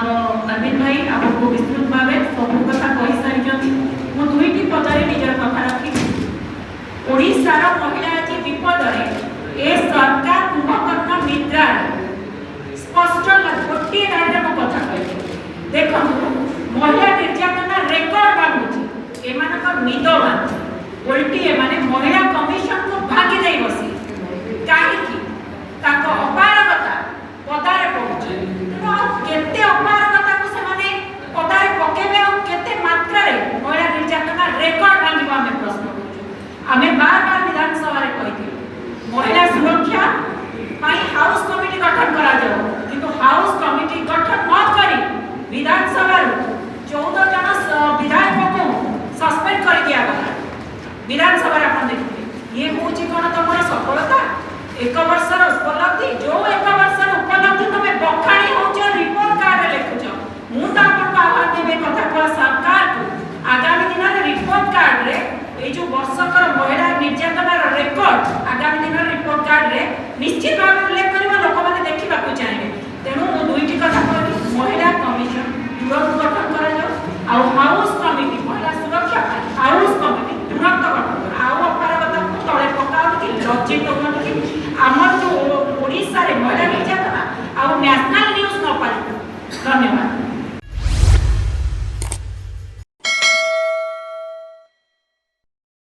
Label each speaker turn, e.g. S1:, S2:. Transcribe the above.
S1: ଆମର ଅରବିନ୍ଦ ଭାଇ ଆମକୁ ବିସ୍ତୃତ ଭାବେ ସବୁ କଥା କହିସାରିଛନ୍ତି। ମୁଁ ଦୁଇଟି ପଦରେ ନିଜର କଥା ରଖିବି। ଓଡ଼ିଶାର ମହିଳା ଆଜି ବିପଦରେ, ଏ ସରକାର କୁମ୍ଭକର୍ଣ୍ଣ ନିଦ୍ରା। ସ୍ପଷ୍ଟ ଗୋଟିଏ ଧାଡ଼ିରେ ମୋ କଥା କହିବି। ଦେଖନ୍ତୁ, ମହିଳା ନିର୍ଯାତନା ରେକର୍ଡ ଭାଙ୍ଗୁଛି, ଏମାନଙ୍କ ନିଦ ଭାଙ୍ଗୁଛି। ଓଲଟି ଏମାନେ ମହିଳା କମିଶନକୁ ଭାଙ୍ଗି ଦେଇ ବସି କାହିଁକି ତାଙ୍କ ଅପାରଗତା ପଦାରେ ପଡ଼ୁଛି। ତେଣୁ ଆଉ କେତେ ଅପାରଗତାକୁ ସେମାନେ ପଦାରେ ପକେଇବେ, ଆଉ କେତେ ମାତ୍ରାରେ ମହିଳା ନିର୍ଯାତନା ରେକର୍ଡ ଭାଙ୍ଗିବ ଆମେ ପ୍ରଶ୍ନ କରୁଛୁ। ଆମେ ବାର ବାର ବିଧାନସଭାରେ କହିଥିଲୁ ମହିଳା ସୁରକ୍ଷା ପାଇଁ ହାଉସ କମିଟି ଗଠନ କରାଯାଉ, କିନ୍ତୁ ହାଉସ କମିଟି ଗଠନ ନ କରି ବିଧାନସଭାରୁ 14 ଜଣ ବିଧାୟକଙ୍କୁ ସସ୍ପେଣ୍ଡ କରି ଦିଆଗଲା। विधानसभा आप देखिए ये हूँ कौन तुम सफलता, एक वर्षर उपलब्धि। जो एक वर्षर उपलब्धि तुम बखाणी हो रिपोर्ट कार्ड लिखुच। मुझे आपको आह्वान देवी कथा कह सरकार को आगामी दिन में रिपोर्ट कार्ड रे ये जो वर्षकर महिला निर्यातनार रेकर्ड आगामी दिन रिपोर्ट कार्ड रे निश्चित भाव उल्लेख कर लोक मैंने देखा चाहिए। तेणु मु दुईटी कथा कहली, महिला कमिशन तुरंत गठन कर हाउस कमिटी महिला सुरक्षा हाउस कमिटी तुरंत गठन कर। आउ अपारगता को तले पकाओ कि लज्जित हो कि आमर जो ओडिशा रे महिला निर्यातना आउ नेशनल न्यूज न पाई। धन्यवाद।